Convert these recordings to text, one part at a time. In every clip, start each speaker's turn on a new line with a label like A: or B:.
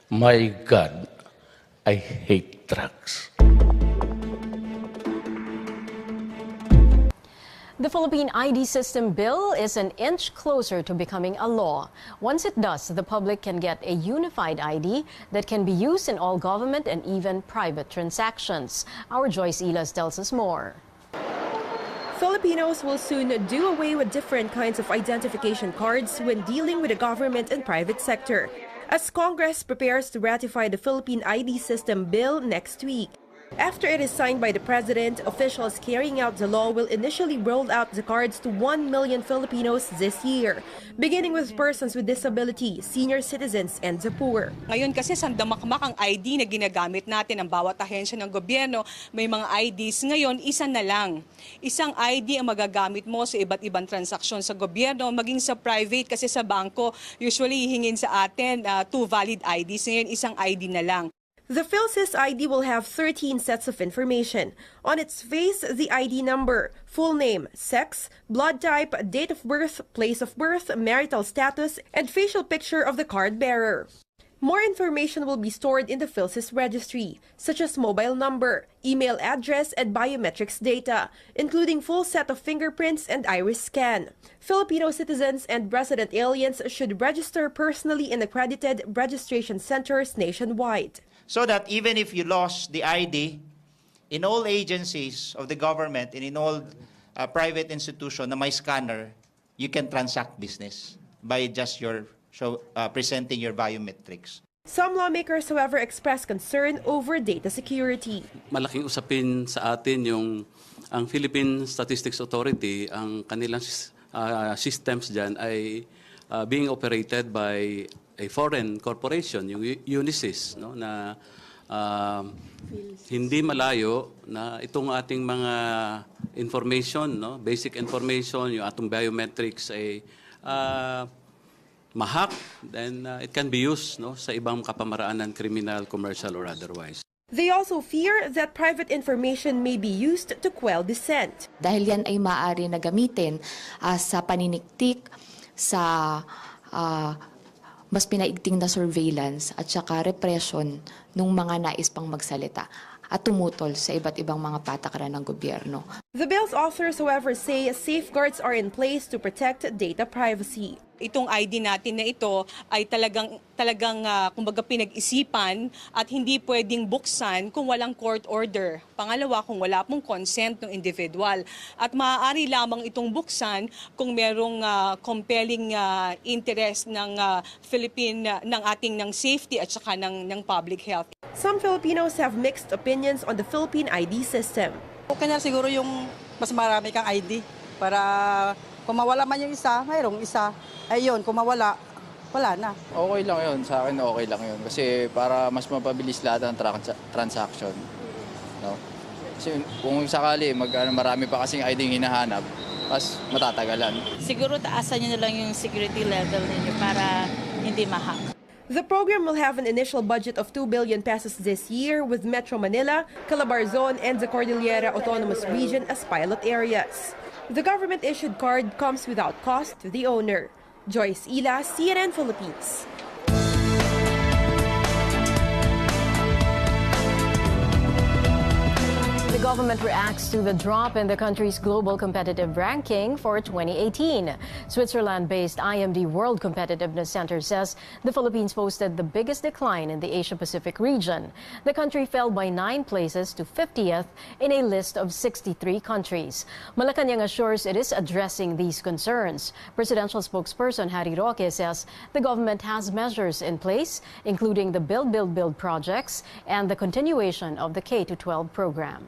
A: My God, I hate drugs.
B: The Philippine ID system bill is an inch closer to becoming a law. Once it does, the public can get a unified ID that can be used in all government and even private transactions. Our Joyce Ilas tells us more.
C: Filipinos will soon do away with different kinds of identification cards when dealing with the government and private sector, as Congress prepares to ratify the Philippine ID system bill next week. After it is signed by the President, officials carrying out the law will initially roll out the cards to 1 million Filipinos this year, beginning with persons with disability, senior citizens, and the poor.
D: Ngayon kasi sandamakmak ang ID na ginagamit natin ng bawat ahensya ng gobyerno. May mga IDs. Ngayon, isa na lang. Isang ID ang magagamit mo sa iba't ibang transaksyon sa gobyerno, maging sa private kasi sa bangko, usually hihingin sa atin 2 valid IDs. Ngayon, isang ID na lang.
C: The PhilSys ID will have 13 sets of information. On its face, the ID number, full name, sex, blood type, date of birth, place of birth, marital status, and facial picture of the card bearer. More information will be stored in the PhilSys registry, such as mobile number, email address, and biometrics data, including full set of fingerprints and iris scan. Filipino citizens and resident aliens should register personally in accredited registration centers nationwide.
E: So that even if you lost the ID, in all agencies of the government and in all private institutions na may scanner, you can transact business by just presenting your biometrics.
C: Some lawmakers, however, express concern over data security.
F: Malaking usapin sa atin ang Philippine Statistics Authority, ang kanilang systems dyan ay being operated by a foreign corporation, yung Unisys, no, na hindi malayo na itong ating mga information, no, basic information, yung atong biometrics ay mahak, then it can be used, no, sa ibang kapamaraanan, criminal, commercial, or otherwise.
C: They also fear that private information may be used to quell dissent.
G: Dahil yan ay maaari na gamitin sa paniniktik, sa mas pinaigting na surveillance at saka repression ng mga nais pang magsalita at tumutol sa iba't ibang mga patakaran ng gobyerno.
C: The bill's authors, however, say safeguards are in place to protect data privacy.
D: Itong ID natin na ito ay talagang kumbaga pinag-isipan at hindi pwedeng buksan kung walang court order. Pangalawa, kung wala pong consent ng individual. At maaari lamang itong buksan kung merong compelling interest ng ng safety at saka ng public health.
C: Some Filipinos have mixed opinions on the Philippine ID system.
H: Okay na siguro yung mas marami kang ID para kung mawala man yung isa, mayroong isa. Ayun, kung mawala, wala na.
I: Okay lang yun. Sa akin, okay lang yun. Kasi para mas mapabilis lahat ang transaction. No? Kasi kung sakali, marami pa kasing ID hinahanap, mas matatagalan.
J: Siguro taasan nyo na lang yung security level ninyo para hindi mahak.
C: The program will have an initial budget of 2 billion pesos this year, with Metro Manila, Calabarzon, and the Cordillera Autonomous Region as pilot areas. The government-issued card comes without cost to the owner. Joyce Ilas, CNN Philippines.
B: The government reacts to the drop in the country's global competitive ranking for 2018. Switzerland-based IMD World Competitiveness Center says the Philippines posted the biggest decline in the Asia-Pacific region. The country fell by 9 places to 50th in a list of 63 countries. Malacanang assures it is addressing these concerns. Presidential spokesperson Harry Roque says the government has measures in place, including the Build projects and the continuation of the K-12 program.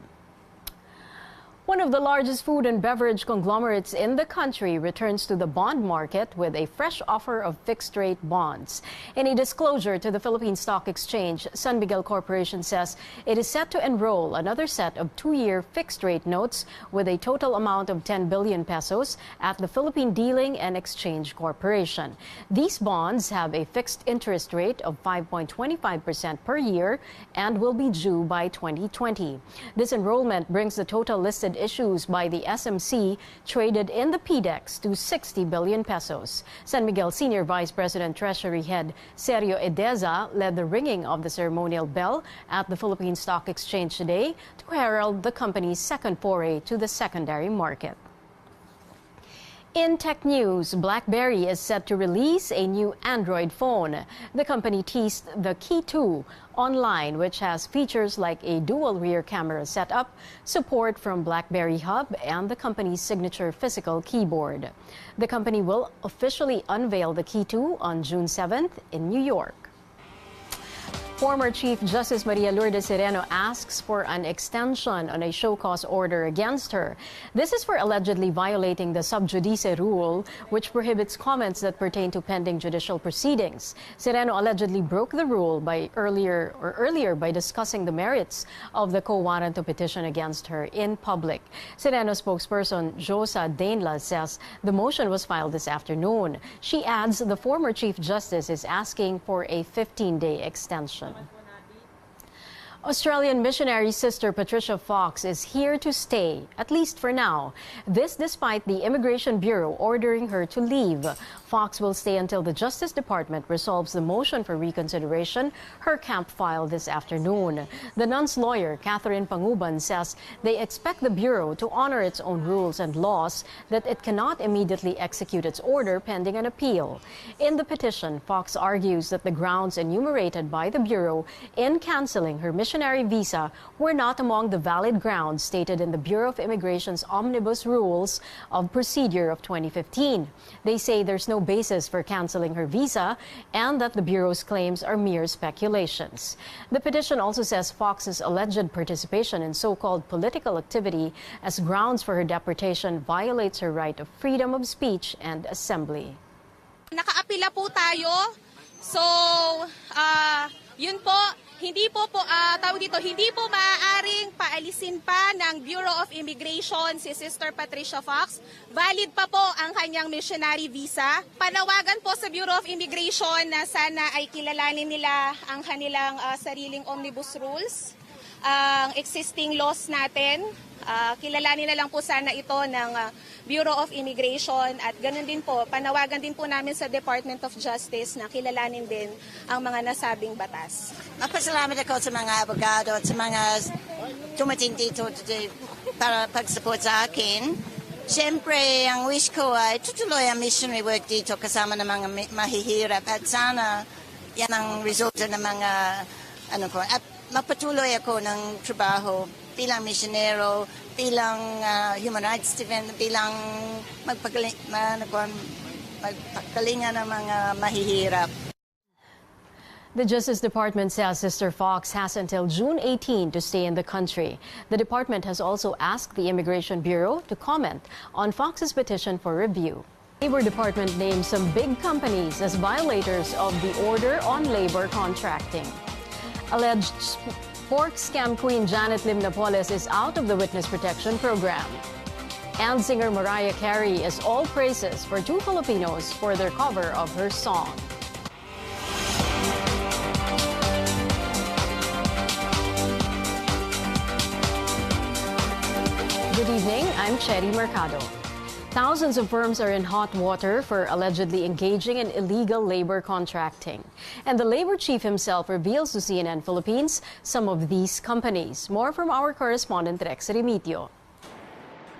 B: One of the largest food and beverage conglomerates in the country returns to the bond market with a fresh offer of fixed-rate bonds. In a disclosure to the Philippine Stock Exchange, San Miguel Corporation says it is set to enroll another set of 2-year fixed-rate notes with a total amount of 10 billion pesos at the Philippine Dealing and Exchange Corporation. These bonds have a fixed interest rate of 5.25% per year and will be due by 2020. This enrollment brings the total listed bond issues by the SMC traded in the PDEX to 60 billion pesos. San Miguel Senior Vice President Treasury Head Sergio Edeza led the ringing of the ceremonial bell at the Philippine Stock Exchange today to herald the company's second foray to the secondary market. In tech news, BlackBerry is set to release a new Android phone. The company teased the Key 2 online, which has features like a dual rear camera setup, support from BlackBerry Hub, and the company's signature physical keyboard. The company will officially unveil the Key 2 on June 7th in New York. Former Chief Justice Maria Lourdes Sereno asks for an extension on a show cause order against her. This is for allegedly violating the sub judice rule, which prohibits comments that pertain to pending judicial proceedings. Sereno allegedly broke the rule earlier by discussing the merits of the quo warranto petition against her in public. Sereno spokesperson Josa Dainla says the motion was filed this afternoon. She adds the former Chief Justice is asking for a 15-day extension. Australian missionary Sister Patricia Fox is here to stay, at least for now. This despite the Immigration Bureau ordering her to leave. Fox will stay until the Justice Department resolves the motion for reconsideration her camp filed this afternoon. The nun's lawyer, Catherine Panguban, says they expect the Bureau to honor its own rules and laws, that it cannot immediately execute its order pending an appeal. In the petition, Fox argues that the grounds enumerated by the Bureau in canceling her missionary visa were not among the valid grounds stated in the Bureau of Immigration's Omnibus Rules of Procedure of 2015. They say there's no basis for canceling her visa and that the Bureau's claims are mere speculations. The petition also says Fox's alleged participation in so-called political activity as grounds for her deportation violates her right of freedom of speech and assembly.
K: Nakaapila po tayo. So, yun po. Hindi po maaaring paalisin pa ng Bureau of Immigration si Sister Patricia Fox. Valid pa po ang kanyang missionary visa. Panawagan po sa Bureau of Immigration na sana ay kilalanin nila ang kanilang sariling omnibus rules, ang existing laws natin. Kilalanin na lang po sana ito ng Bureau of Immigration at ganun din po, panawagan din po namin sa Department of Justice na kilalanin din ang mga nasabing batas.
L: Magpasalamat ako sa mga abogado at sa mga tumating dito para pag-support sa akin. Siyempre, ang wish ko ay tutuloy ang missionary work dito kasama ng mga mahihirap at sana yan ang resulta ng mga at magpatuloy ako ng trabaho bilang misyonero, bilang human rights defender, bilang magpagalingan ng mga mahihirap.
B: The Justice Department says Sister Fox has until June 18 to stay in the country. The department has also asked the Immigration Bureau to comment on Fox's petition for review. The Labor Department named some big companies as violators of the Order on Labor Contracting. Alleged pork scam queen Janet Lim Napoles is out of the Witness Protection Program. And singer Mariah Carey is all praises for two Filipinos for their cover of her song. Good evening, I'm Cherry Mercado. Thousands of firms are in hot water for allegedly engaging in illegal labor contracting. And the labor chief himself reveals to CNN Philippines some of these companies. More from our correspondent Rex Remitio.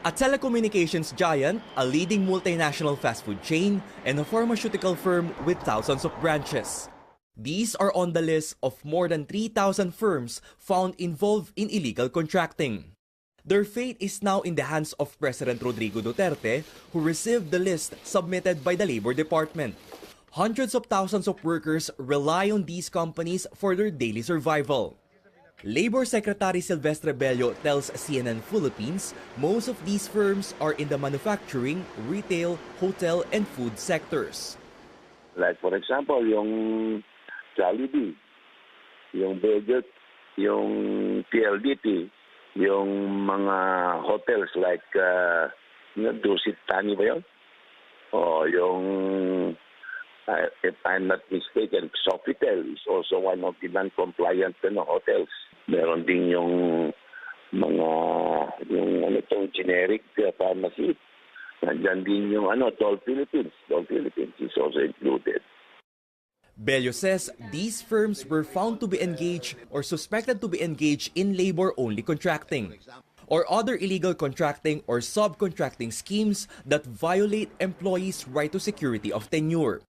M: A telecommunications giant, a leading multinational fast food chain, and a pharmaceutical firm with thousands of branches. These are on the list of more than 3,000 firms found involved in illegal contracting. Their fate is now in the hands of President Rodrigo Duterte, who received the list submitted by the Labor Department. Hundreds of thousands of workers rely on these companies for their daily survival. Labor Secretary Silvestre Bello tells CNN Philippines most of these firms are in the manufacturing, retail, hotel, and food sectors.
N: Like for example, yung Jollibee, yung Budget, yung PLDT, yung mga hotels like Dusit Tani ba yun? O yung, if I'm not mistaken, Sofitel is also one of the non-compliant hotels. Meron din yung mga yung ano tong generic pharmacy. Nandiyan din yung Toll Philippines. Toll Philippines is also included.
M: Bello says these firms were found to be engaged or suspected to be engaged in labor-only contracting or other illegal contracting or subcontracting schemes that violate employees' right to security of tenure.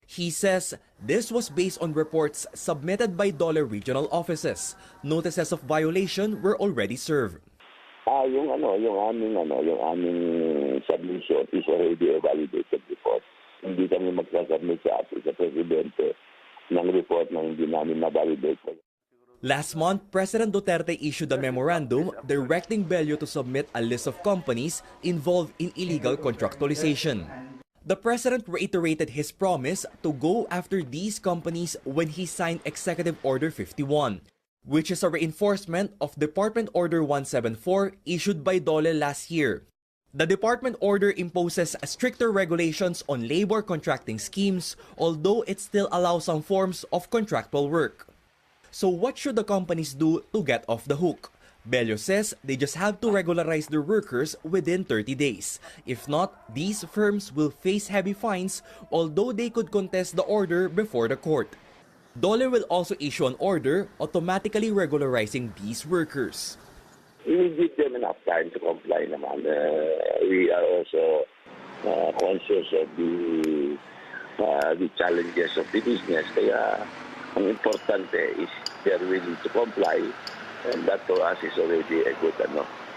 M: He says this was based on reports submitted by Dollar regional offices. Notices of violation were already served.
N: Yung aming submission is already a validated report. Hindi kami magsasubmit sa Presidente ng report na hindi namin na-validate.
M: Last month, President Duterte issued a memorandum directing Bello to submit a list of companies involved in illegal contractualization. The president reiterated his promise to go after these companies when he signed Executive Order 51, which is a reinforcement of Department Order 174 issued by Dole last year. The department order imposes stricter regulations on labor contracting schemes, although it still allows some forms of contractual work. So what should the companies do to get off the hook? Bello says they just have to regularize their workers within 30 days. If not, these firms will face heavy fines, although they could contest the order before the court. Dole will also issue an order automatically regularizing these workers.
N: We give them enough time to comply naman. We are also conscious of the challenges of the business. Kaya ang importante is they're willing to comply, and that to us is already a good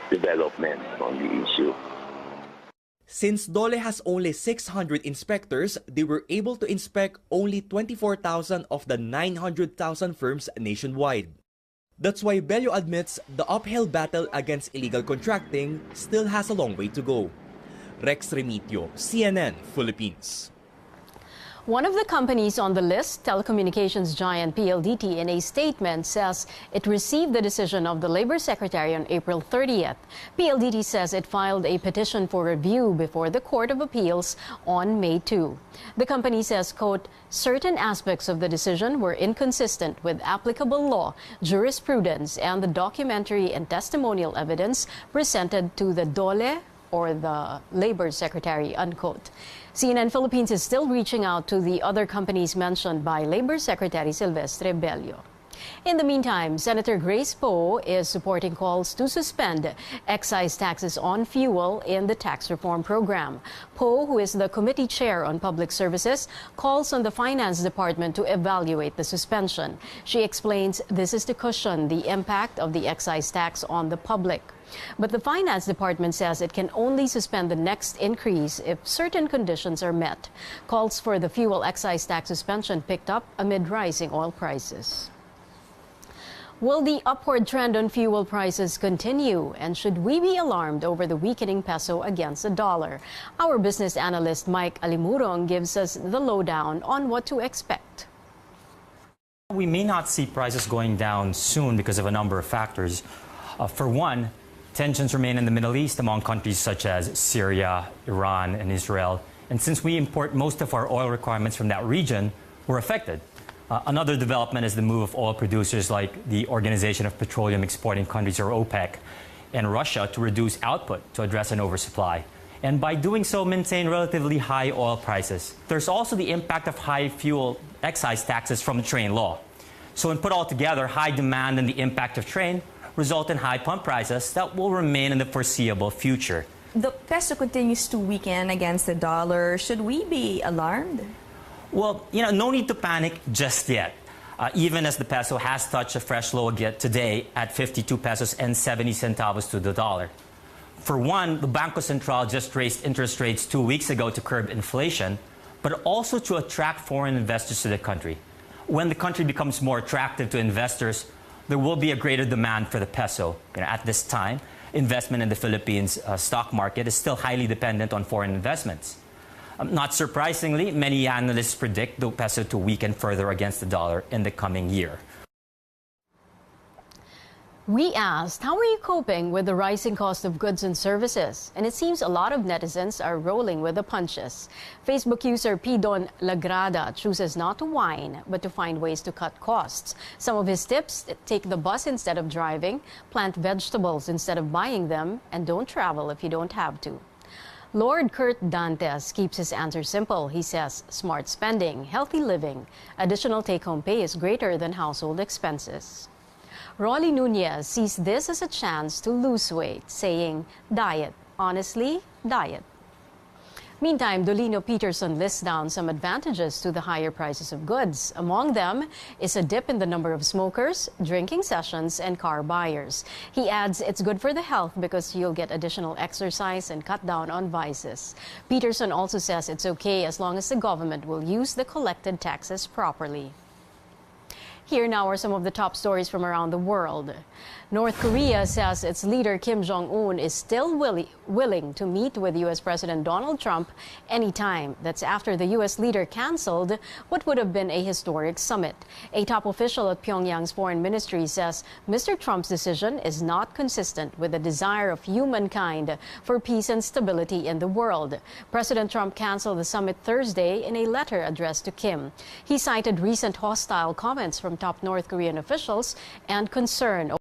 N: development on the issue.
M: Since Dole has only 600 inspectors, they were able to inspect only 24,000 of the 900,000 firms nationwide. That's why Bello admits the uphill battle against illegal contracting still has a long way to go. Rex Remitio, CNN, Philippines.
B: One of the companies on the list, telecommunications giant PLDT, in a statement says it received the decision of the Labor Secretary on April 30th. PLDT says it filed a petition for review before the Court of Appeals on May 2. The company says, quote, certain aspects of the decision were inconsistent with applicable law, jurisprudence, and the documentary and testimonial evidence presented to the DOLE or the Labor Secretary, unquote. CNN Philippines is still reaching out to the other companies mentioned by Labor Secretary Silvestre Bello. In the meantime, Senator Grace Poe is supporting calls to suspend excise taxes on fuel in the tax reform program. Poe, who is the committee chair on public services, calls on the Finance Department to evaluate the suspension. She explains this is to cushion the impact of the excise tax on the public. But the Finance Department says it can only suspend the next increase if certain conditions are met. Calls for the fuel excise tax suspension picked up amid rising oil prices. Will the upward trend on fuel prices continue? And should we be alarmed over the weakening peso against the dollar? Our business analyst Mike Alimurong gives us the lowdown on what to expect.
O: We may not see prices going down soon because of a number of factors. For one, tensions remain in the Middle East among countries such as Syria, Iran, and Israel. And since we import most of our oil requirements from that region, we're affected. Another development is the move of oil producers like the Organization of Petroleum Exporting Countries, or OPEC, and Russia to reduce output to address an oversupply. And by doing so, maintain relatively high oil prices. There's also the impact of high fuel excise taxes from the train law. So when put all together, high demand and the impact of train result in high pump prices that will remain in the foreseeable future.
P: The peso continues to weaken against the dollar. Should we be alarmed?
O: Well, no need to panic just yet. Even as the peso has touched a fresh low again today at 52 pesos and 70 centavos to the dollar. For one, the Banco Central just raised interest rates 2 weeks ago to curb inflation, but also to attract foreign investors to the country. When the country becomes more attractive to investors, there will be a greater demand for the peso. At this time, investment in the Philippines stock market is still highly dependent on foreign investments. Not surprisingly, many analysts predict the peso to weaken further against the dollar in the coming year.
B: We asked, how are you coping with the rising cost of goods and services? And it seems a lot of netizens are rolling with the punches. Facebook user P. Don Lagrada chooses not to whine, but to find ways to cut costs. Some of his tips: take the bus instead of driving, plant vegetables instead of buying them, and don't travel if you don't have to. Lord Kurt Dantes keeps his answer simple. He says smart spending, healthy living, additional take-home pay is greater than household expenses. Rolly Nunez sees this as a chance to lose weight, saying, diet. Honestly, diet. Meantime, Dolino Peterson lists down some advantages to the higher prices of goods. Among them is a dip in the number of smokers, drinking sessions, and car buyers. He adds it's good for the health because you'll get additional exercise and cut down on vices. Peterson also says it's okay as long as the government will use the collected taxes properly. Here now are some of the top stories from around the world. North Korea says its leader Kim Jong-un is still willing to meet with U.S. President Donald Trump anytime. That's after the U.S. leader canceled what would have been a historic summit. A top official at Pyongyang's foreign ministry says Mr. Trump's decision is not consistent with the desire of humankind for peace and stability in the world. President Trump canceled the summit Thursday in a letter addressed to Kim. He cited recent hostile comments from top North Korean officials and concern